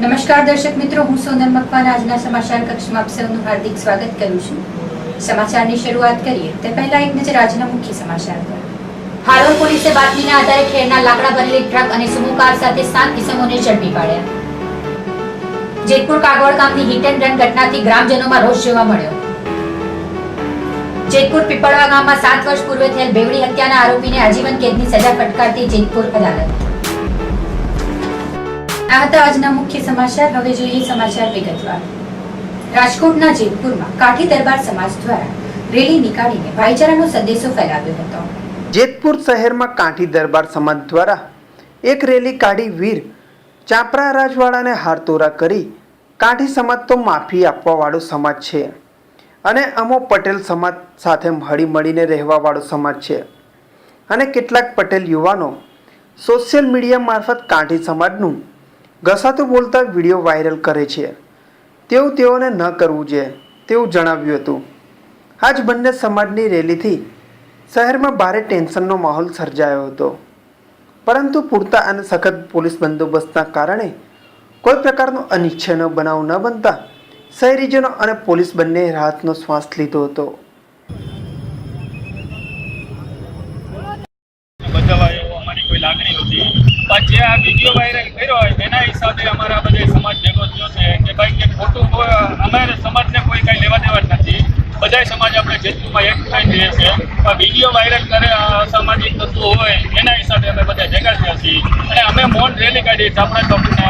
નમસ્કાર દર્શક મિત્રો, હું સોનલ મકવાના આજના સમાચાર કક્ષમાં આપ સૌનું હાર્દિક સ્વાગત કરું છું। સમાચારની શરૂઆત કરીએ તે પહેલા એક નજર આજના મુખ્ય સમાચાર પર। હાલોલ પોલીસે બાતમીના આધારે ખેરના લાકડા ભરેલી ટ્રક અને સુમો કાર સાથે 7 ઇસમોને ઝડપી પાડ્યા। જેતપુર કાગોળ ગામની હિટ એન્ડ રન ઘટનાથી ગ્રામજનોમાં રોષ જોવા મળ્યો। જેતપુર પીપળવા ગામમાં 7 વર્ષ પૂર્વે થયેલ બેવડી હત્યાના આરોપીને આજીવન કેદની સજા ફટકારતી જેતપુર અદાલત। આ હતા આજના મુખ્ય સમાચાર। હવે જોઈએ સમાચાર વિગતવાર। રાજકોટના જેતપુરમાં કાઠી દરબાર સમાજ દ્વારા રેલી નીકાળીને ભાઈચારાનો સંદેશો ફેલાવ્યો હતો। જેતપુર શહેરમાં કાઠી દરબાર સમાજ દ્વારા એક રેલી કાઢી વીર ચાપરા રાજવાડાને હારતોરા કરી કાઠી સમાજ તો માફી આપવા વાળો સમાજ છે અને અમો પટેલ સમાજ સાથે હળી મળીને રહેવા વાળો સમાજ છે અને કેટલાક પટેલ યુવાનો સોશિયલ મીડિયા મારફત કાઠી સમાજનું ઘસાતું બોલતા વિડીયો વાયરલ કરે છે તેવું તેઓને ન કરવું જોઈએ તેવું જણાવ્યું હતું। આજ બંને સમાજની રેલીથી શહેરમાં ભારે ટેન્શનનો માહોલ સર્જાયો હતો, પરંતુ પૂરતા અને સખત પોલીસ બંદોબસ્તના કારણે કોઈ પ્રકારનો અનિચ્છનીય બનાવ ન બનતા શહેરીજનો અને પોલીસ બંને રાહતનો શ્વાસ લીધો હતો। જે આ વિડીયો વાયરલ કર્યો હોય એના હિસાબે અમારા બધા સમાજ ભેગો થયો છે કે ભાઈ કે ખોટું અમારે સમાજને કોઈ કાંઈ લેવા દેવા જ નથી। બધા સમાજ આપણે જેતપુરમાં એક થઈને રહીએ છીએ, પણ વિડીયો વાયરલ કરે અસામાજિક તત્વો હોય એના હિસાબે અમે બધા ભેગા થયા છીએ અને અમે મૌન રેલી કાઢી ચાપડા ચોકને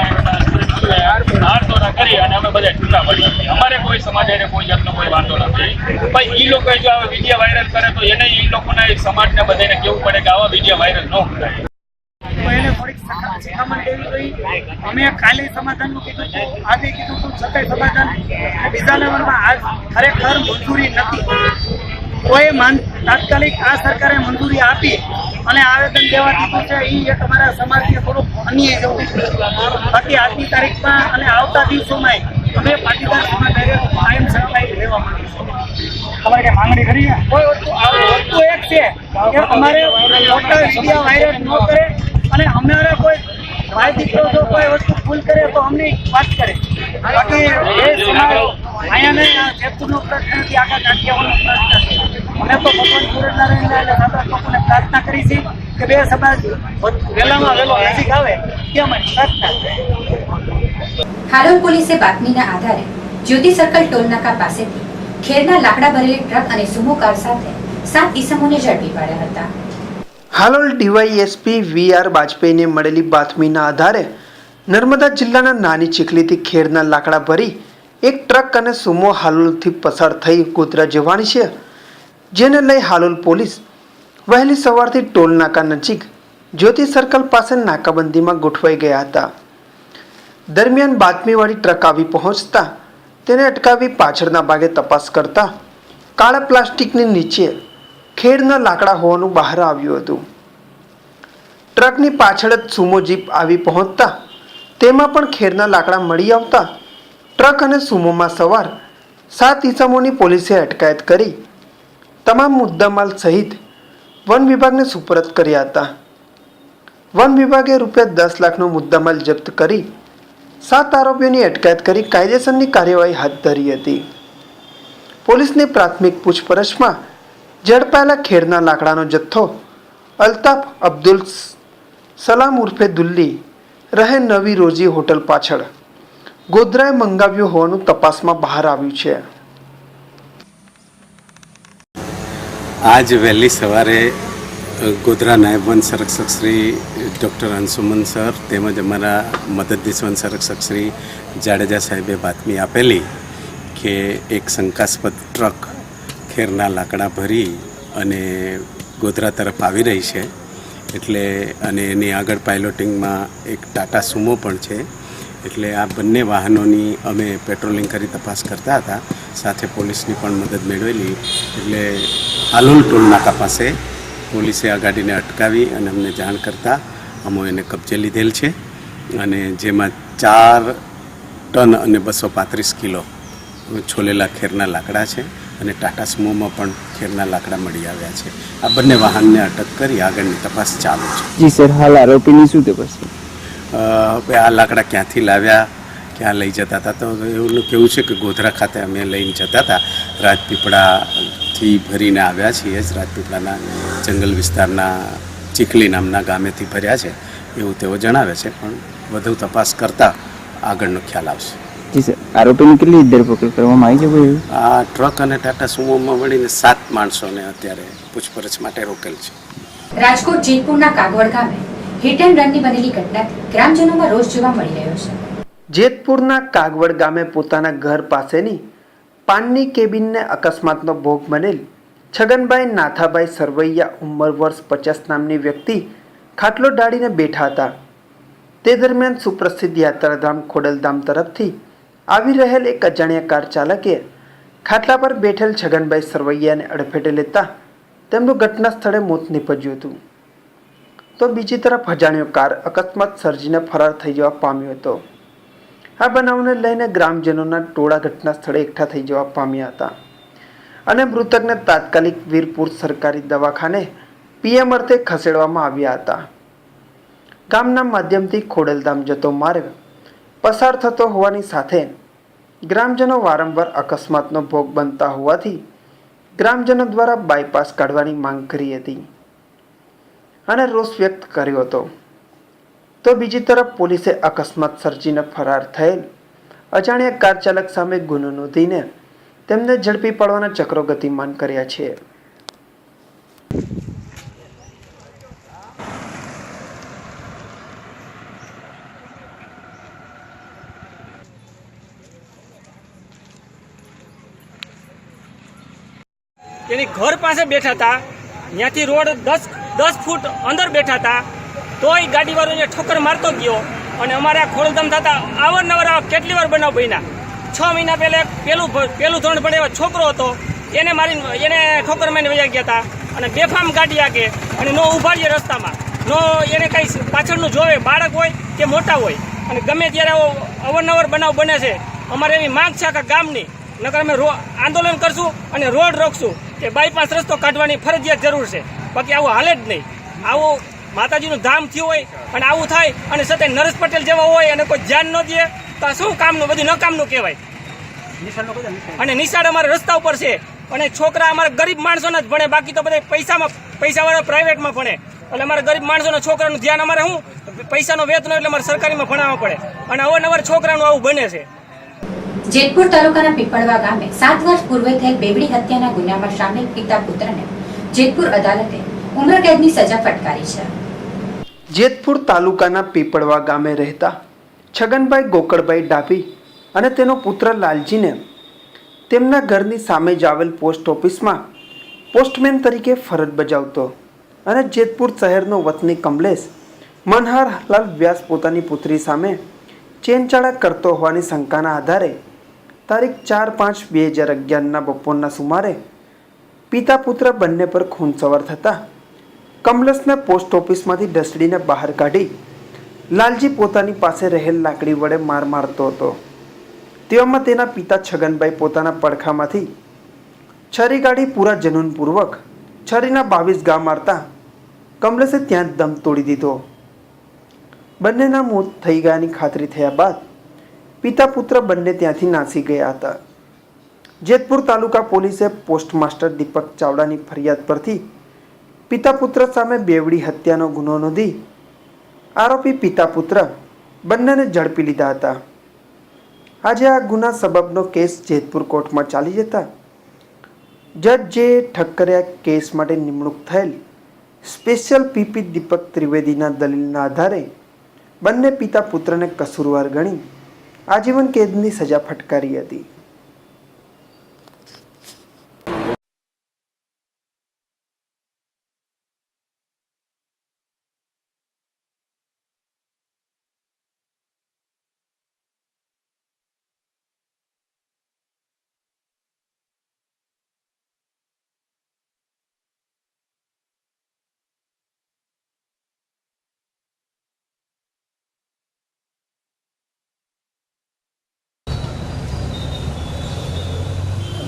હારતોરા કરી અને અમે બધા છૂટા પડીએ છીએ। અમારે કોઈ સમાજ એને કોઈ જાતનો કોઈ વાંધો નથી, પણ એ લોકોએ જો આવા વિડીયો વાયરલ કરે તો એને એ લોકોના સમાજને બધાને કહેવું પડે કે આવા વિડીયો વાયરલ ન કરાય। એને થોડીક શિખામણ દેવી જોઈએ। અમે કાલે સમાધાનનું કીધું હતું, આજે કીધું હતું, છતાંય સમાધાન બીજા લેવલમાં આજ ખરેખર મંજૂરી નથી। કોઈ તાત્કાલિક આ સરકારે મંજૂરી આપી અને આવેદન દેવા દીધું છે, એ એક અમારા સમાજને થોડુંક અન્યાય જવું છે। બાકી આજની તારીખમાં અને આવતા દિવસોમાં અમે પાટીદાર સમાજ કાયમ સહકારી રહેવા માંગીશું। તમારે કઈ માંગણી કરી કોઈ વસ્તુ એક છે કે અમારે મોટા વિડીયો વાયરલ ન કરે અને અમારે કોઈ ભાઈ દીકરો જો કોઈ વસ્તુ ભૂલ કરે તો અમને વાત કરે। બાકી એ સમાજ અહીંયા જેતપુરનો પ્રશ્ન નથી, આખા કાઠિયાવાડનો પ્રશ્ન છે। અમે તો ભગવાન સૂર્યનારાયણ દાદા લોકોને પ્રાર્થના કરી છે કે બે સમાજ વહેલામાં વહેલો નજીક આવે તે અમારી પ્રાર્થના છે। હાલોલ પોલીસે બાતમીના આધારે જ્યોતિ સર્કલ ટોલ નાકા પાસેથી ખેરના લાકડા ભરેલી ટ્રક અને સુમો કાર સાથે 7 ઇસમોને ઝડપી પાડ્યા હતા। હાલોલ ડીવાયએસપી વીઆર બાજપેયીને મળેલી બાતમીના આધારે નર્મદા જિલ્લાના નાની ચીખલીથી ખેરના લાકડા ભરી એક ટ્રક અને સુમો હાલોલથી પસાર થઈ ગોધરા જવાની છે, જેને લઈ હાલોલ પોલીસ વહેલી સવારથી ટોલ નાકા નજીક જ્યોતિ સર્કલ પાસે નાકાબંધીમાં ગોઠવાઈ ગયા હતા। દરમિયાન બાતમીવાળી ટ્રક આવી પહોંચતા તેને અટકાવી પાછળના ભાગે તપાસ કરતા કાળા પ્લાસ્ટિકની નીચે ખેડના લાકડા હોવાનું બહાર આવ્યું હતું। ટ્રકની પાછળ જ સુમો જીપ આવી પહોંચતા તેમાં પણ ખેરના લાકડા મળી આવતા ટ્રક અને સુમોમાં સવાર 7 ઇસમોની પોલીસે અટકાયત કરી તમામ મુદ્દામાલ સહિત વન વિભાગને સુપરત કર્યા હતા। વન વિભાગે ₹10 લાખનો મુદ્દામાલ જપ્ત કરી 7 આરોપીઓની અટકાયત કરી કાયદેસરની કાર્યવાહી હાથ ધરી હતી। પોલીસની પ્રાથમિક પૂછપરછમાં ઝડપાયેલા ખેરના લાકડાનો જથ્થો અલ્તાફ અબ્દુલ સલામ ઉર્ફે દુલ્લી રહે નવી રોજી હોટલ પાછળ ગોધરાએ મંગાવ્યો હોવાનું તપાસમાં બહાર આવ્યું છે। આજ વહેલી સવારે ગોધરા નાયબ વન સંરક્ષક શ્રી ડૉક્ટર અંશુમન સર તેમજ અમારા મદદનીશ વન સંરક્ષક શ્રી જાડેજા સાહેબે બાતમી આપેલી કે એક શંકાસ્પદ ટ્રક ખેરના લાકડા ભરી અને ગોધરા તરફ આવી રહી છે, એટલે અને એની આગળ પાયલોટિંગમાં એક ટાટા સુમો પણ છે। એટલે આ બંને વાહનોની અમે પેટ્રોલિંગ કરી તપાસ કરતા હતા, સાથે પોલીસની પણ મદદ મેળવેલી। એટલે હાલોલ ટોલ નાકા પાસે પોલીસે આ ગાડીને અટકાવી અને અમને જાણ કરતાં અમે એને કબજે લીધેલ છે અને જેમાં 4 ટન અને 235 કિલો છોલેલા ખેરના લાકડા છે અને ટાટા સુમોમાં પણ ખેરના લાકડા મળી આવ્યા છે। આ બંને વાહનને અટક કરી આગળની તપાસ ચાલુ છે। જી સર, હાલ આરોપીની શું તપાસ? આ લાકડા ક્યાંથી લાવ્યા, ક્યાં લઈ જતા હતા. તો એવું કેવું છે કે ગોધરા ખાતે અમે લઈને જતા હતા. રાજપીપળાથી ભરીને આવ્યા છીએ જ, રાજપીપળાના જંગલ વિસ્તારના ચીખલી નામના ગામેથી ભર્યા છે એવું તેઓ જણાવે છે, પણ વધુ તપાસ કરતાં આગળનો ખ્યાલ આવશે. જી સર, આરોપીની કેટલી ધરપકડ કરવામાં આવી છે કોઈ? આ ટ્રક અને ટાટા સુમોમાં મળીને 7 માણસોને અત્યારે પૂછપરછ માટે રોકેલ છે. રાજકોટ જેતપુરના કાગવડ ગામે હિટ એન્ડ રનની બનેલી ઘટનાથી ગ્રામજનોમાં રોષ જોવા મળી રહ્યો છે. જેતપુરના કાગવડ ગામે પોતાના ઘર પાસેની પાનની કેબિનને અકસ્માતનો ભોગ બનેલ છગનભાઈ નાથાભાઈ સરવૈયા ઉંમર વર્ષ 50 નામની વ્યક્તિ ખાટલો ડાળીને બેઠા હતા. તે દરમિયાન સુપ્રસિદ્ધ યાત્રાધામ ખોડલધામ તરફથી આવી રહેલ એક અજાણ્યા કાર ચાલકે ખાટલા પર બેઠેલ છગનભાઈ સરવૈયાને અડફેટે લેતા તેમનું ઘટના સ્થળે મોત નીપજ્યું હતું. તો બીજી તરફ અજાણ્યો કાર અકસ્માત સર્જીને ફરાર થઈ જવા પામ્યો હતો. આ બનાવને લઈને ગ્રામજનોના ટોળા ઘટના સ્થળે એકઠા થઈ જવા પામ્યા હતા અને મૃતકને તાત્કાલિક વીરપુર સરકારી દવાખાને પીએમ અર્થે ખસેડવામાં આવ્યા હતા. ગામના માધ્યમથી ખોડલધામ જતો માર્ગ પસાર થતો હોવાની સાથે ગ્રામજનો વારંવાર અકસ્માતનો ભોગ બનતા હોવાથી ગ્રામજનો દ્વારા બાયપાસ કાઢવાની માંગ કરી હતી અને રોષ વ્યક્ત કર્યો હતો. તો બીજી તરફ પોલીસે અકસ્માત સર્જીને ફરાર થયેલ અજાણ્યા કાર ચાલક સામે ગુનો નોંધીને તેમને ઝડપી પાડવાના ચક્રો ગતિમાન કર્યા છે. એની ઘર પાસે બેઠા હતા, ત્યાંથી રોડ 10 ફૂટ અંદર બેઠા હતા, તોય ગાડીવાળો એને ઠોકર મારતો ગયો. અને અમારે આ ખોડલધામ થતા અવારનવાર કેટલી વાર બનાવ બન્યા. 6 મહિના પહેલા પેલું ધોરણ ભણે એવો છોકરો હતો, એને ઠોકર મારીને વયા ગયા હતા. અને બેફામ ગાડી આગે અને નો ઉભાડીએ રસ્તામાં, નો એને કઈ પાછળનું જોવે, બાળક હોય કે મોટા હોય. અને ગમે ત્યારે અવારનવાર બનાવ બને છે. અમારે એવી માંગ છે આખા ગામની, નકર અમે આંદોલન કરશું અને રોડ રોકશું કે બાયપાસ રસ્તો કાઢવાની ફરજિયાત જરૂર છે. બાકી આવું હાલે જ નહીં. આવું માતાજીનું ધામ થયું હોય અને આવું થાય અને છતાંય નરેશ પટેલ જેવા હોય અને કોઈ ધ્યાન ન દે તો આ શું કામનું, બધું નકામનું કહેવાય. અને નિશાળ અમારા રસ્તા ઉપર છે અને છોકરા અમારા ગરીબ માણસોના જ ભણે, બાકી તો બધા પૈસાવાળા પ્રાઇવેટમાં ભણે. એટલે અમારા ગરીબ માણસોના છોકરાનું ધ્યાન અમારે શું પૈસાનો વેતનો એટલે અમારે સરકારીમાં ભણાવવા પડે અને અવારનવાર છોકરાનું આવું બને છે. જેતપુર તાલુકાના પીપળવા ગામે 7 વર્ષ પૂર્વે થયેલ બેવડી હત્યાના ગુનામાં સામેલ પિતા પુત્રને જેતપુર અદાલતે ઉંમરકેદની સજા ફટકારી છે. જેતપુર તાલુકાના પીપળવા ગામે રહેતા છગનભાઈ ગોકળભાઈ ડાભી અને તેનો પુત્ર લાલજીને તેમના ઘરની સામે જ આવેલ પોસ્ટ ઓફિસમાં પોસ્ટમેન તરીકે ફરજ બજાવતો અને જેતપુર શહેરનો વતની કમલેશ મનહરલાલ વ્યાસ પોતાની પુત્રી સામે ચેનચાળા કરતો હોવાની શંકાના આધારે તારીખ 4/5/2011ના બપોરના સુમારે પિતા પુત્ર બંને પર ખૂન સવાર થતા કમલેશને પોસ્ટ ઓફિસમાંથી ઢસડીને બહાર કાઢી લાલજી પોતાની પાસે રહેલ લાકડી વડે માર મારતો હતો. તેવામાં તેના પિતા છગનભાઈ પોતાના પડખામાંથી છરી કાઢી પૂરા જનૂનપૂર્વક છરીના 22 ઘા મારતા કમલેશે ત્યાં જ દમ તોડી દીધો. બંનેના મોત થઈ ગયાની ખાતરી થયા બાદ પિતા પુત્ર બંને ત્યાંથી નાસી ગયા હતા. જેતપુર તાલુકા પોલીસે પોસ્ટમાસ્ટર દીપક ચાવડાની ફરિયાદ પરથી પિતા પુત્ર સામે બેવડી હત્યાનો ગુનો નોંધી આરોપી પિતા પુત્ર બંનેને ઝડપી લીધા હતા. આજે આ ગુના સબબનો કેસ જેતપુર કોર્ટમાં ચાલી જતા જજ જે ઠક્કરિયા કેસ માટે નિમણૂક થયેલ સ્પેશિયલ પીપી દીપક ત્રિવેદીના દલીલના આધારે બંને પિતા પુત્રને કસૂરવાર ગણી આજીવન કેદની સજા ફટકારી હતી.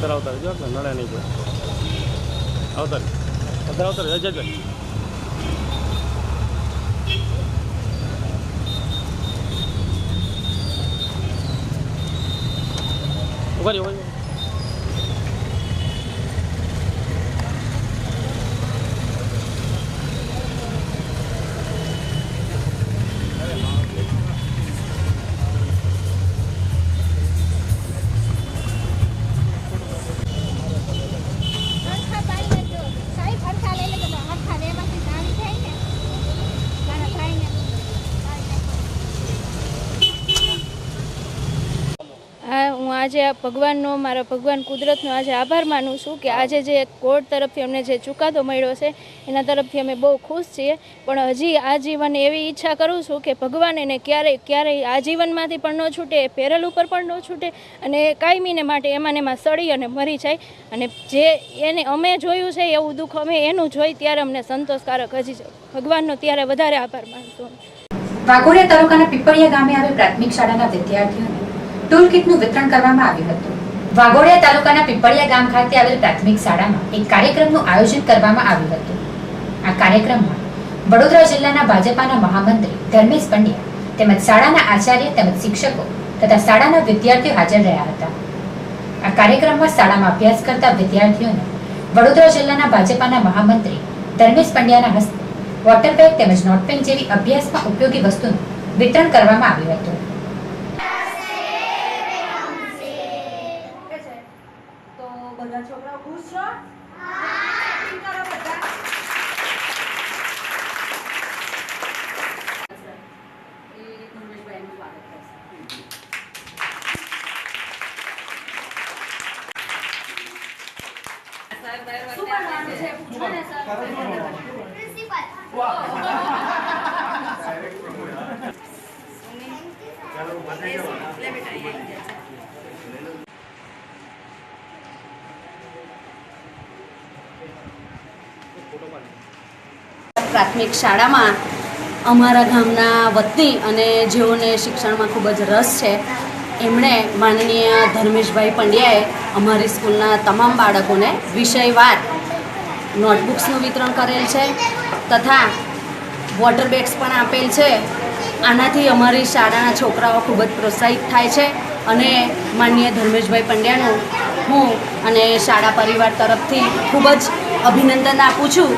આવતા જો નડે નહીં જો આવતા જજે હું આજે આ ભગવાનનો મારા ભગવાન કુદરતનો આજે આભાર માનું છું કે આજે જે કોર્ટ તરફથી અમને જે ચુકાદો મળ્યો છે એના તરફથી અમે બહુ ખુશ છીએ, પણ હજી આજીવન એવી ઈચ્છા કરું છું કે ભગવાન એને ક્યારેય આજીવનમાંથી પણ ન છૂટે, પેરલ ઉપર પણ ન છૂટે અને કાયમીને માટે એમાં ને એમાં સડી અને મરી જાય. અને જે એને અમે જોયું છે એવું દુઃખ અમે એનું જોઈ ત્યારે અમને સંતોષકારક, હજી ભગવાનનો ત્યારે વધારે આભાર માનશું. વાઘોડિયા તાલુકાના પીપળિયા ગામે આવેલ પ્રાથમિક શાળાના વિદ્યાર્થીઓને ટૂલ કિટનું વિતરણ કરવામાં આવ્યું હતું. વાઘોડિયા તાલુકાના પીપળિયા ગામ ખાતે આવેલ પ્રાથમિક શાળામાં એક કાર્યક્રમનું આયોજન કરવામાં આવ્યું હતું. આ કાર્યક્રમમાં વડોદરા જિલ્લાના ભાજપાના મહામંત્રી ધર્મેશ પંડ્યા તેમજ શાળાના આચાર્ય તેમજ શિક્ષકો તથા શાળાના વિદ્યાર્થીઓ હાજર રહ્યા હતા. આ કાર્યક્રમમાં શાળામાં અભ્યાસ કરતા વિદ્યાર્થીઓને વડોદરા જિલ્લાના ભાજપાના મહામંત્રી ધર્મેશ પંડ્યાના હસ્તે વોટર બેગ તેમજ નોટપેન જેવી અભ્યાસમાં ઉપયોગી વસ્તુનું વિતરણ કરવામાં આવ્યું હતું. બધા છોકરાઓ ખુશ છો? કરો બધા. એ ધર્મેશભાઈનું સ્વાગત કરશે. શું કરવાનું છે? પૂછો ને સર. પ્રિન્સિપલ. લે બેટા અહીંયા. પ્રાથમિક શાળામાં અમારા ગામના વતની અને જેઓને શિક્ષણમાં ખૂબ જ રસ છે એમણે માનનીય ધર્મેશભાઈ પંડ્યાએ અમારી સ્કૂલના તમામ બાળકોને વિષયવાર નોટબુક્સનું વિતરણ કરેલ છે તથા વોટર બેગ્સ પણ આપેલ છે. આનાથી અમારી શાળાના છોકરાઓ ખૂબ જ પ્રોત્સાહિત થાય છે અને માનનીય ધર્મેશભાઈ પંડ્યાનું હું અને શાળા પરિવાર તરફથી ખૂબ જ અભિનંદન આપું છું.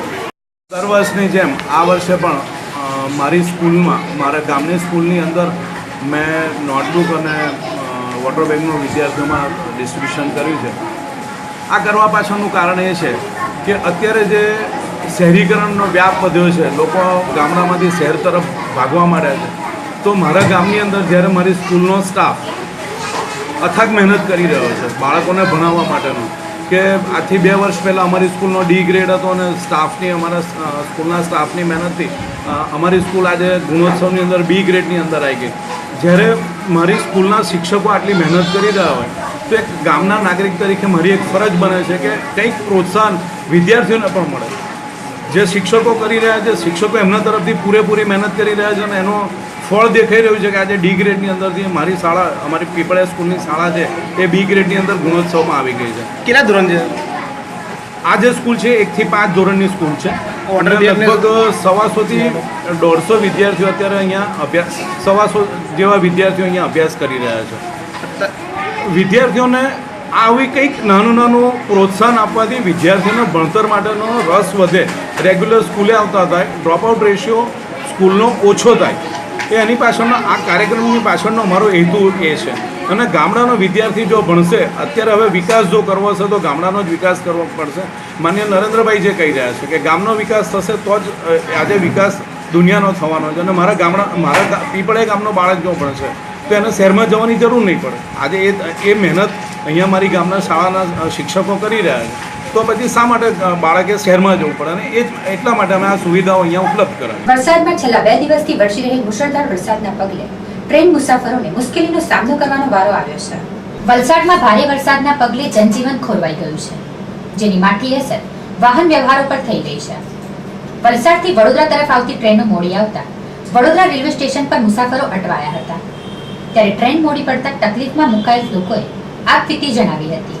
દર વર્ષની જેમ આ વર્ષે પણ મારી સ્કૂલમાં, મારા ગામની સ્કૂલની અંદર મેં નોટબુક અને વોટર બેગનું વિદ્યાર્થીઓમાં ડિસ્ટ્રીબ્યુશન કર્યું છે. આ કરવા પાછળનું કારણ એ છે કે અત્યારે જે શહેરીકરણનો વ્યાપ વધ્યો છે, લોકો ગામડામાંથી શહેર તરફ ભાગવા માંડ્યા છે, તો મારા ગામની અંદર જ્યારે મારી સ્કૂલનો સ્ટાફ અથાગ મહેનત કરી રહ્યો છે બાળકોને ભણાવવા માટેનો, કે આજથી 2 વર્ષ પહેલાં અમારી સ્કૂલનો ડી ગ્રેડ હતો અને સ્ટાફની, અમારા સ્કૂલના સ્ટાફની મહેનતથી અમારી સ્કૂલ આજે ગુણોત્સવની અંદર બી ગ્રેડની અંદર આવી ગઈ. જ્યારે મારી સ્કૂલના શિક્ષકો આટલી મહેનત કરી રહ્યા હોય તો એક ગામના નાગરિક તરીકે મારી એક ફરજ બને છે કે કંઈક પ્રોત્સાહન વિદ્યાર્થીઓને પણ મળે. જે શિક્ષકો કરી રહ્યા છે, શિક્ષકો એમના તરફથી પૂરેપૂરી મહેનત કરી રહ્યા છે અને એનો ફળ દેખાઈ રહ્યું છે કે આજે ડી ગ્રેડની અંદરથી મારી શાળા, અમારી પીપળિયા સ્કૂલની શાળા છે એ બી ગ્રેડની અંદર ગુણોત્સવમાં આવી ગઈ છે. કેટલા ધોરણ છે આ જે સ્કૂલ છે 1 થી 5 ધોરણની સ્કૂલ છે. લગભગ 125 થી 150 વિદ્યાર્થીઓ અત્યારે અહીંયા અભ્યાસ, 125 જેવા વિદ્યાર્થીઓ અહીંયા અભ્યાસ કરી રહ્યા છે. વિદ્યાર્થીઓને આવી કંઈક નાનું પ્રોત્સાહન આપવાથી વિદ્યાર્થીઓને ભણતર માટેનો રસ વધે, રેગ્યુલર સ્કૂલે આવતા થાય, ડ્રોપઆઉટ રેશિયો સ્કૂલનો ઓછો થાય, એ એની પાછળનો, આ કાર્યક્રમની પાછળનો અમારો હેતુ એ છે. અને ગામડાનો વિદ્યાર્થી જો ભણશે, અત્યારે હવે વિકાસ જો કરવો હશે તો ગામડાનો જ વિકાસ કરવો પડશે. માન્ય નરેન્દ્રભાઈ જે કહી રહ્યા છે કે ગામનો વિકાસ થશે તો જ આજે વિકાસ દુનિયાનો થવાનો છે. અને મારા પીપળે ગામનો બાળક જો ભણશે તો એને શહેરમાં જવાની જરૂર નહીં પડે. આજે એ મહેનત અહીંયા મારી ગામના શાળાના શિક્ષકો કરી રહ્યા છે, તો પછી શા માટે બાળકે શહેરમાં જવું પડે? અને એ જ એટલા માટે અમે આ સુવિધાઓ અહીંયા ઉપલબ્ધ કરાવી. વરસાદમાં છેલ્લા 2 દિવસથી વરસી રહેલ મુશળધાર વરસાદના પગલે ટ્રેન મુસાફરોને મુશ્કેલીનો સામનો કરવાનો વારો આવ્યો છે. વલસાડમાં ભારે વરસાદના પગલે જનજીવન ખોરવાઈ ગયું છે, જેની માઠી અસર વાહન વ્યવહારો પર થઈ રહી છે. વલસાડથી વડોદરા તરફ આવતી ટ્રેનો મોડી આવતા વડોદરા રેલવે સ્ટેશન પર મુસાફરો અટવાયા હતા. ત્યારે ટ્રેન મોડી પડતા તકલીફમાં મુકાયેલ લોકોએ આ સ્થિતિ જણાવી હતી.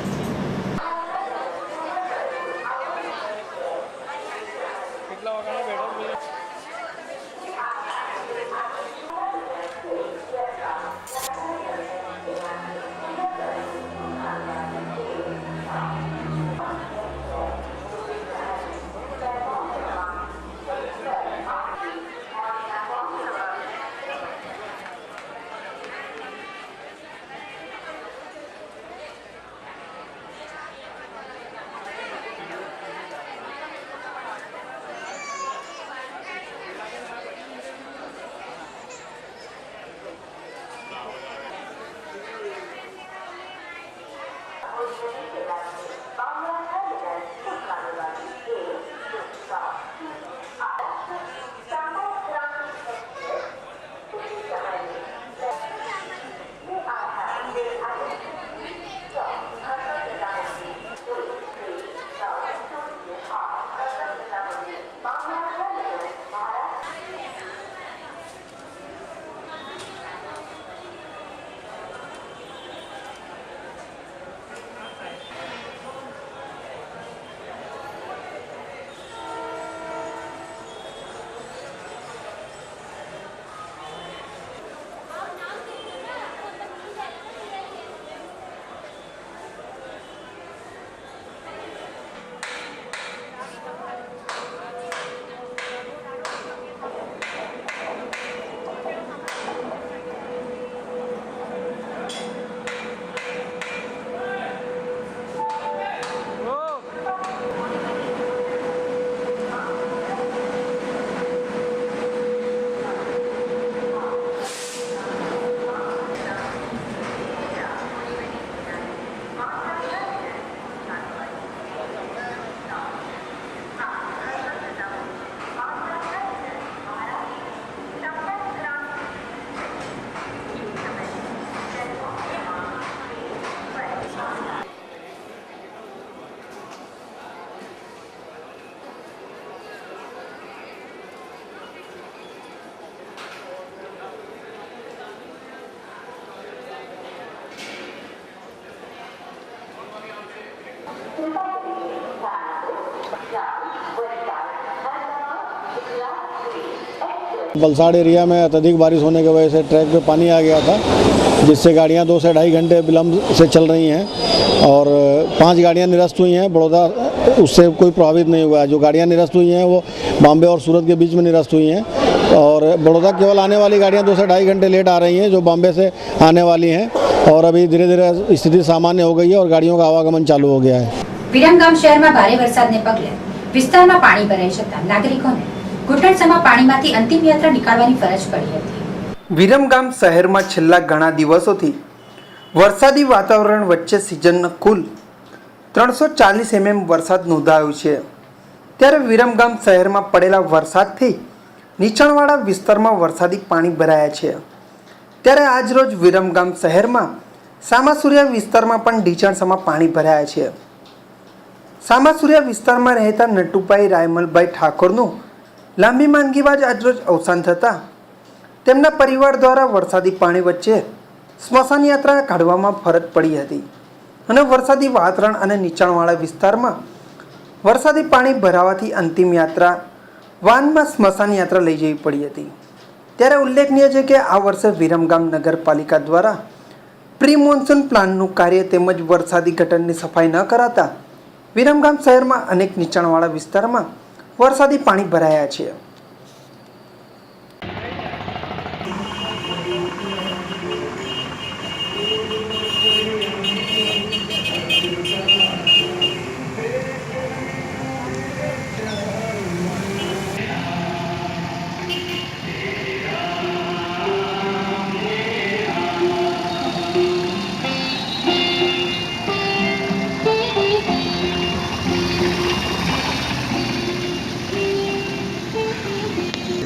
वलसाड़ एरिया में अत्यधिक बारिश होने की वजह से ट्रैक पे पानी आ गया था, जिससे गाड़ियां 2 से 2.5 घंटे विलम्ब से चल रही हैं और 5 गाड़ियां निरस्त हुई हैं। बड़ौदा उससे कोई प्रभावित नहीं हुआ है। जो गाड़ियां निरस्त हुई हैं वो बॉम्बे और सूरत के बीच में निरस्त हुई हैं और बड़ौदा केवल आने वाली गाड़ियां 2 से 2.5 घंटे लेट आ रही हैं, जो बॉम्बे से आने वाली हैं। और अभी धीरे धीरे स्थिति सामान्य हो गई है और गाड़ियों का आवागमन चालू हो गया है। વિરમગામ શહેરમાં ભારે વરસાદને પગલે વિસ્તારમાં પાણી ભરાઈ જતા નાગરિકોને ઘૂંટણસમા પાણીમાંથી અંતિમ યાત્રા નીકાળવાની ફરજ પડી હતી। વિરમગામ શહેરમાં છેલ્લા ઘણા દિવસોથી વરસાદી વાતાવરણ વચ્ચે સિઝનનો કુલ 340 mm વરસાદ નોંધાયો છે। ત્યારે વિરમગામ શહેરમાં પડેલા વરસાદથી નીચાણવાળા વિસ્તારમાં વરસાદી પાણી ભરાયા છે। ત્યારે આજરોજ વિરમગામ શહેરમાં સામાસુરિયા વિસ્તારમાં પણ ઢીચણસમાં પાણી ભરાયા છે। સામાસુરિયા વિસ્તારમાં રહેતા નટુભાઈ રાયમલભાઈ ઠાકોરનું લાંબી માંદગી બાદ આજરોજ અવસાન થતાં તેમના પરિવાર દ્વારા વરસાદી પાણી વચ્ચે સ્મશાન યાત્રા કાઢવામાં ફરજ પડી હતી અને વરસાદી વાતાવરણ અને નીચાણવાળા વિસ્તારમાં વરસાદી પાણી ભરાવાથી અંતિમ યાત્રા વાનમાં સ્મશાન યાત્રા લઈ જવી પડી હતી। ત્યારે ઉલ્લેખનીય છે કે આ વર્ષે વિરમગામ નગરપાલિકા દ્વારા પ્રી મોન્સૂન પ્લાનનું કાર્ય તેમજ વરસાદી ગટરની સફાઈ ન કરાતા વિરમગામ શહેરમાં અનેક નીચાણવાળા વિસ્તારમાં વરસાદી પાણી ભરાયા છે।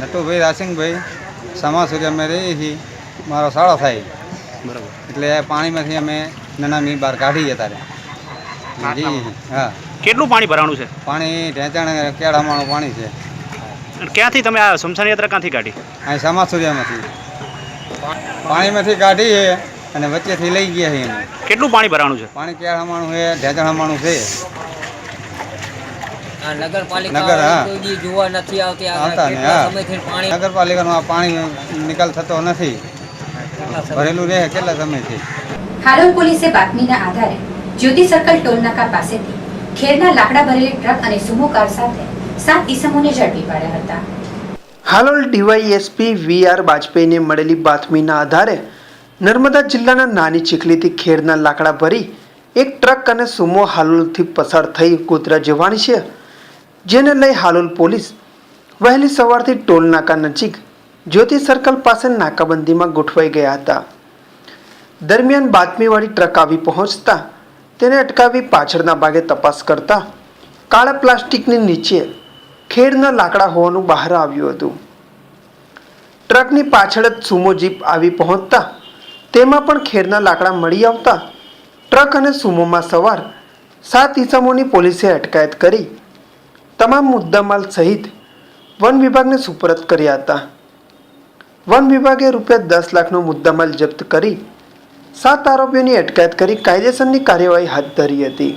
નટુભાઈ રાસિંગભાઈ સામાસુરિયામાં રહીએ છીએ। મારો શાળો થાય બરાબર, એટલે પાણીમાંથી અમે નાની બહાર કાઢીએ તારે જઈએ છીએ। હા, કેટલું પાણી ભરાણું છે? પાણી ઢેંચાણ કેળામાનું પાણી છે। ક્યાંથી તમે આ સ્મશાન યાત્રા ક્યાંથી કાઢી? અહીં સામાસુરિયામાંથી પાણીમાંથી કાઢીએ અને વચ્ચેથી લઈ ગયા છીએ અમે। કેટલું પાણી ભરાણું છે? પાણી કેળામાનું છે, ઢેંચાણમાનું છે। નગરપાલિકાનું આ પાણી નિકાલ થતો નથી, ભરેલું રહે કેટલા સમયથી। હાલોલ પોલીસે બાતમીના આધારે જ્યોતિ સર્કલ ટોલ નાકા પાસેથી ખેરના લાકડા ભરેલી ટ્રક અને સુમો કાર સાથે 7 ઈસમોને ઝડપી પાડ્યા હતા। હાલોલ ડીવાયએસપી વીઆર બાજપેયીને મળેલી બાતમીના આધારે નર્મદા જિલ્લાના નાની ચીખલીથી ખેરના લાકડા ભરી એક ટ્રક અને સુમો હાલોલથી પસાર થઈ ગોધરા જવાની છે, જેને લઈ હાલોલ પોલીસ વહેલી સવારથી ટોલ નાકા નજીક જ્યોતિ સર્કલ પાસે નાકાબંધીમાં ગોઠવાઈ ગયા હતા। દરમિયાન બાતમીવાળી ટ્રક આવી પહોંચતા તેને અટકાવી પાછળના ભાગે તપાસ કરતા કાળા પ્લાસ્ટિકની નીચે ખેડના લાકડા હોવાનું બહાર આવ્યું હતું। ટ્રકની પાછળ જ સુમો જીપ આવી પહોંચતા તેમાં પણ ખેડના લાકડા મળી આવતા ટ્રક અને સુમોમાં સવાર 7 ઈસમોની પોલીસે અટકાયત કરી તમામ મુદ્દામાલ સહિત વન વિભાગને સુપરત કર્યા હતા। વન વિભાગે ₹10 લાખનો મુદ્દામાલ જપ્ત કરી 7 આરોપીઓની અટકાયત કરી કાયદેસરની કાર્યવાહી હાથ ધરી હતી।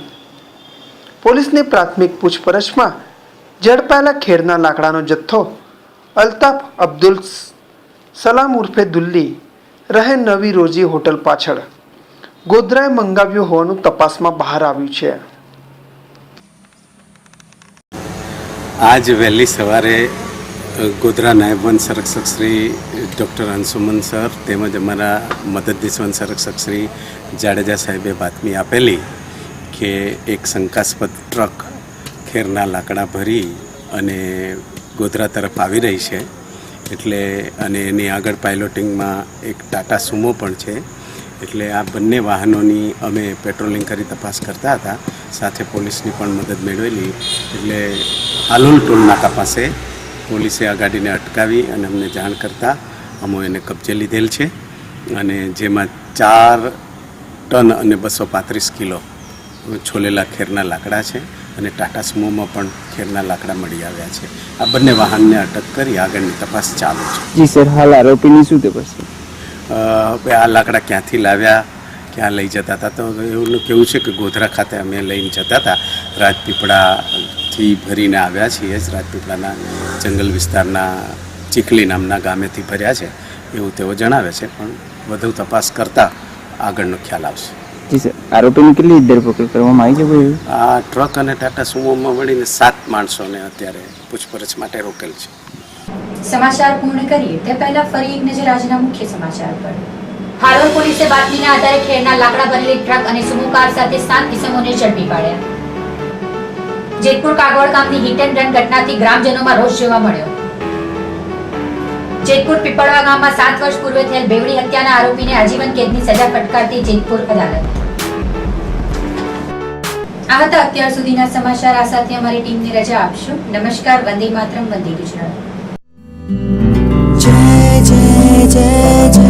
પોલીસની પ્રાથમિક પૂછપરછમાં ઝડપાયેલા ખેડના લાકડાનો જથ્થો અલ્તાફ અબ્દુલ સલામ ઉર્ફે દુલ્લી રહે નવી રોજી હોટલ પાછળ ગોધરાએ મંગાવ્યો હોવાનું તપાસમાં બહાર આવ્યું છે। આજ વહેલી સવારે ગોધરા નાયબ વન સંરક્ષક શ્રી ડૉક્ટર અંશુમન સર તેમજ અમારા મદદનીશ વન સંરક્ષક શ્રી જાડેજા સાહેબે બાતમી આપેલી કે એક શંકાસ્પદ ટ્રક ખેરના લાકડા ભરી અને ગોધરા તરફ આવી રહી છે, એટલે અને એની આગળ પાયલોટિંગમાં એક ટાટા સુમો પણ છે। એટલે આ બંને વાહનોની અમે પેટ્રોલિંગ કરી તપાસ કરતા હતા, સાથે પોલીસની પણ મદદ મેળવેલી। એટલે હાલોલ ટોલ નાકા પાસે પોલીસે આ ગાડીને અટકાવી અને અમને જાણ કરતાં અમે એને કબજે લીધેલ છે અને જેમાં 4 ટન અને 235 કિલો છોલેલા ખેરના લાકડા છે અને ટાટા સુમોમાં પણ ખેરના લાકડા મળી આવ્યા છે। આ બંને વાહનને અટક કરી આગળની તપાસ ચાલુ છે। જી સર, હાલ આરોપીની શું તપાસ? હવે આ લાકડા ક્યાંથી લાવ્યા, ક્યાં લઈ જતા હતા, તો એવું કેવું છે કે ગોધરા ખાતે અમે લઈને જતા હતા, રાજપીપળાથી ભરીને આવ્યા છીએ। રાજપીપળાના જંગલ વિસ્તારના ચીખલી નામના ગામેથી ભર્યા છે એવું તેઓ જણાવે છે, પણ વધુ તપાસ કરતાં આગળનો ખ્યાલ આવશે. જી સર, આરોપીની કેટલી ધરપકડ કરવામાં આવી છે કોઈ? આ ટ્રક અને ટાટા સુમોમાં મળીને 7 માણસોને અત્યારે પૂછપરછ માટે રોકેલ છે. સમાચાર પૂર્ણ કરીએ તે પહેલા ફરી એક નજર આજના મુખ્ય સમાચાર પર. હાલોલ પોલીસે બાતમીના આધારે ખેડના લાકડા ભરેલી ટ્રક અને સુમો કાર સાથે 7 કિસમોને ઝડપી પાડ્યા. જેતપુર કાગોળ ગામની હિટ એન્ડ રન ઘટનાથી ગ્રામજનોમાં રોષ જોવા મળ્યો. જેતપુર પીપળવા ગામમાં 7 વર્ષ પૂર્વે થયેલ બેવડી હત્યાના આરોપીને આજીવન કેદની સજા ફટકારતી જેતપુર અદાલત. આ હતા અત્યાર સુધીના સમાચાર. આ સાથે અમારી ટીમને રજા આપશું. નમસ્કાર. વંદે માતરમ. વંદે ગુજરાત. જય જય જય જય.